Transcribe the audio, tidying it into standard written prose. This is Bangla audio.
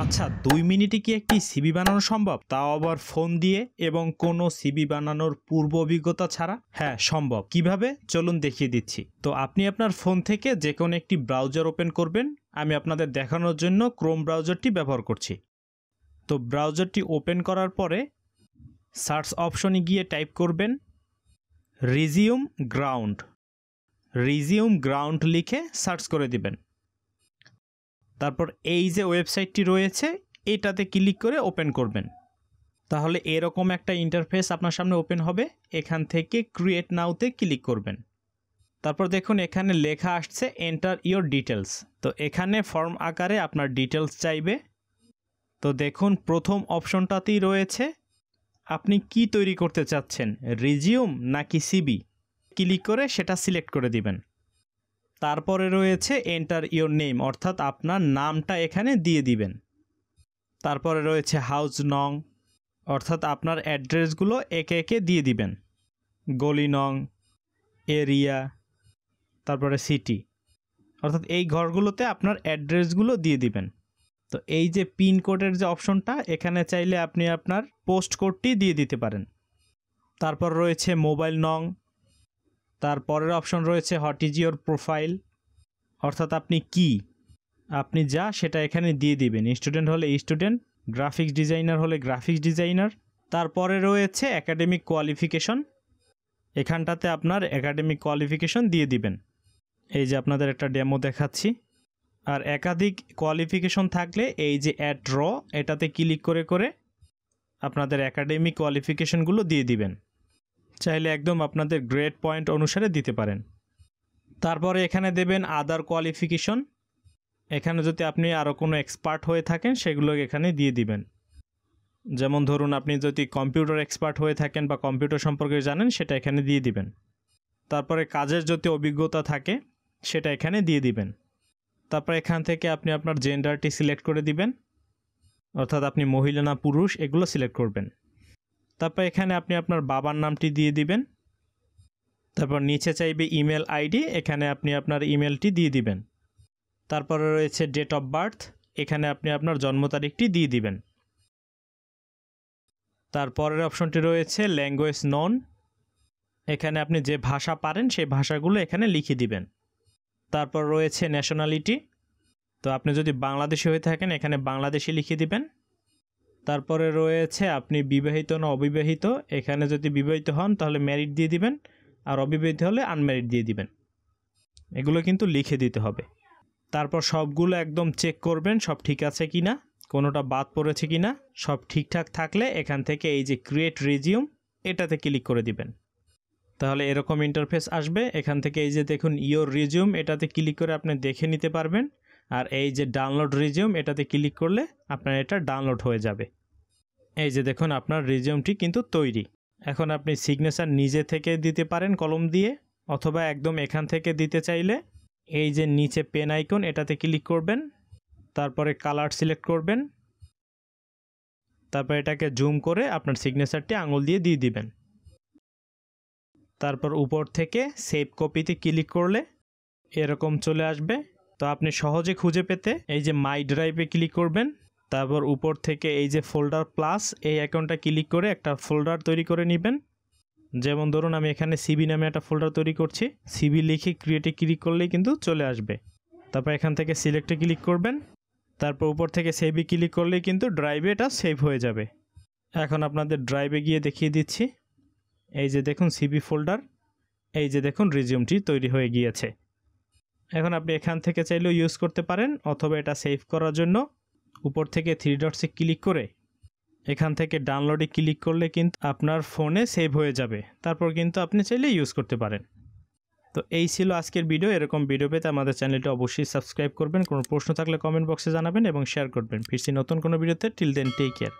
আচ্ছা 2 মিনিটে কি একটি সিভি বানানো সম্ভব, তাও আবার ফোন দিয়ে এবং কোনো সিভি বানানোর পূর্ব অভিজ্ঞতা ছাড়া? হ্যাঁ সম্ভব। কিভাবে চলুন দেখিয়ে দিচ্ছি। তো আপনি আপনার ফোন থেকে যে কোনো একটি ব্রাউজার ওপেন করবেন। আমি আপনাদের দেখানোর জন্য ক্রোম ব্রাউজারটি ব্যবহার করছি। তো ব্রাউজারটি ওপেন করার পরে সার্চ অপশনে গিয়ে টাইপ করবেন রিজিউম গ্রাউন্ড লিখে সার্চ করে দিবেন। তারপর এই যে ওয়েবসাইটটি রয়েছে এটাতে ক্লিক করে ওপেন করবেন। তাহলে এরকম একটা ইন্টারফেস আপনার সামনে ওপেন হবে। এখান থেকে ক্রিয়েট নাওতে ক্লিক করবেন। তারপর দেখুন এখানে লেখা আসছে এন্টার ইওর ডিটেলস। তো এখানে ফর্ম আকারে আপনার ডিটেলস চাইবে। তো দেখুন প্রথম অপশনটাতেই রয়েছে আপনি কি তৈরি করতে চাচ্ছেন, রিজিউম নাকি সিভি। ক্লিক করে সেটা সিলেক্ট করে দিবেন। তারপরে রয়েছে এন্টার ইওর নেম, অর্থাৎ আপনার নামটা এখানে দিয়ে দিবেন। তারপরে রয়েছে হাউস নং, অর্থাৎ আপনার অ্যাড্রেসগুলো একে একে দিয়ে দিবেন। গলি নং, এরিয়া, তারপরে সিটি, অর্থাৎ এই ঘরগুলোতে আপনার অ্যাড্রেসগুলো দিয়ে দিবেন। তো এই যে পিন কোডের যে অপশনটা, এখানে চাইলে আপনি আপনার পোস্ট কোডটি দিয়ে দিতে পারেন। তারপর রয়েছে মোবাইল নং। তারপরের অপশন রয়েছে হোয়াট ইজ ইওর প্রোফাইল, অর্থাৎ আপনি যা সেটা এখানে দিয়ে দিবেন। স্টুডেন্ট হলে স্টুডেন্ট, গ্রাফিক্স ডিজাইনার হলে গ্রাফিক্স ডিজাইনার। তারপরে রয়েছে একাডেমিক কোয়ালিফিকেশন, এখানটাতে আপনার একাডেমিক কোয়ালিফিকেশন দিয়ে দিবেন। এই যে আপনাদের একটা ডেমো দেখাচ্ছি। আর একাধিক কোয়ালিফিকেশন থাকলে এই যে অ্যাড র এটাতে ক্লিক করে করে আপনাদের একাডেমিক কোয়ালিফিকেশনগুলো দিয়ে দিবেন। চাইলে একদম আপনাদের গ্রেড পয়েন্ট অনুসারে দিতে পারেন। তারপরে এখানে দেবেন আদার কোয়ালিফিকেশন। এখানে যদি আপনি আরও কোনো এক্সপার্ট হয়ে থাকেন সেগুলো এখানে দিয়ে দিবেন। যেমন ধরুন আপনি যদি কম্পিউটার এক্সপার্ট হয়ে থাকেন বা কম্পিউটার সম্পর্কে জানেন সেটা এখানে দিয়ে দিবেন। তারপরে কাজের যদি অভিজ্ঞতা থাকে সেটা এখানে দিয়ে দিবেন। তারপর এখান থেকে আপনি আপনার জেন্ডারটি সিলেক্ট করে দিবেন, অর্থাৎ আপনি মহিলা না পুরুষ এগুলো সিলেক্ট করবেন। তারপর এখানে আপনি আপনার বাবার নামটি দিয়ে দিবেন। তারপর নিচে চাইবে ইমেল আইডি, এখানে আপনি আপনার ইমেলটি দিয়ে দিবেন। তারপরে রয়েছে ডেট অফ বার্থ, এখানে আপনি আপনার জন্ম তারিখটি দিয়ে দিবেন। তারপরের অপশনটি রয়েছে ল্যাঙ্গুয়েজ নন, এখানে আপনি যে ভাষা পারেন সেই ভাষাগুলো এখানে লিখে দিবেন। তারপর রয়েছে ন্যাশনালিটি, তো আপনি যদি বাংলাদেশি হয়ে থাকেন এখানে বাংলাদেশি লিখে দিবেন। তারপরে রয়েছে আপনি বিবাহিত না অবিবাহিত, এখানে যদি বিবাহিত হন তাহলে ম্যারিড দিয়ে দিবেন, আর অবিবাহিত হলে আনম্যারিড দিয়ে দিবেন। এগুলো কিন্তু লিখে দিতে হবে। তারপর সবগুলো একদম চেক করবেন সব ঠিক আছে কিনা, কোনোটা বাদ পড়েছে কিনা। সব ঠিকঠাক থাকলে এখান থেকে এই যে ক্রিয়েট রিজিউম এটাতে ক্লিক করে দিবেন। তাহলে এরকম ইন্টারফেস আসবে। এখান থেকে এই যে দেখুন ইওর রিজিউম এটাতে ক্লিক করে আপনি দেখে নিতে পারবেন। আর এই যে ডাউনলোড রিজিউম এটাতে ক্লিক করলে আপনার এটা ডাউনলোড হয়ে যাবে। এই যে দেখুন আপনার রিজিউমটি কিন্তু তৈরি। এখন আপনি সিগনেচার নিজে থেকে দিতে পারেন কলম দিয়ে, অথবা একদম এখান থেকে দিতে চাইলে এই যে নিচে পেন আইকন এটাতে ক্লিক করবেন। তারপরে কালার সিলেক্ট করবেন। তারপর এটাকে জুম করে আপনার সিগনেচারটি আঙুল দিয়ে দিয়ে দিবেন। তারপর উপর থেকে সেভ কপিতে ক্লিক করলে এরকম চলে আসবে। তো আপনি সহজে খুঁজে পেতে এই যে মাই ড্রাইভে ক্লিক করবেন। তারপর উপর থেকে এই যে ফোল্ডার প্লাস এই আইকনটা ক্লিক করে একটা ফোল্ডার তৈরি করে নেবেন। যেমন ধরুন আমি এখানে সিবি নামে একটা ফোল্ডার তৈরি করছি। সিবি লিখে ক্রিয়েটে ক্লিক করলেই কিন্তু চলে আসবে। তারপর এখান থেকে সিলেক্টে ক্লিক করবেন। তারপর উপর থেকে সেভে ক্লিক করলেই কিন্তু ড্রাইভে এটা সেভ হয়ে যাবে। এখন আপনাদের ড্রাইভে গিয়ে দেখিয়ে দিচ্ছি। এই যে দেখুন সিবি ফোল্ডার, এই যে দেখুন রিজিউমটি তৈরি হয়ে গিয়েছে। এখন আপনি এখান থেকে চাইলেও ইউজ করতে পারেন, অথবা এটা সেভ করার জন্য উপর থেকে 3 ডটসে ক্লিক করে এখান থেকে ডাউনলোডে ক্লিক করলে কিন্তু আপনার ফোনে সেভ হয়ে যাবে। তারপর কিন্তু আপনি চাইলে ইউজ করতে পারেন। তো এই ছিল আজকের ভিডিও। এরকম ভিডিও পেতে আমাদের চ্যানেলটি অবশ্যই সাবস্ক্রাইব করবেন। কোনো প্রশ্ন থাকলে কমেন্ট বক্সে জানাবেন এবং শেয়ার করবেন। ফিরছি নতুন কোনো ভিডিওতে। Till then take care.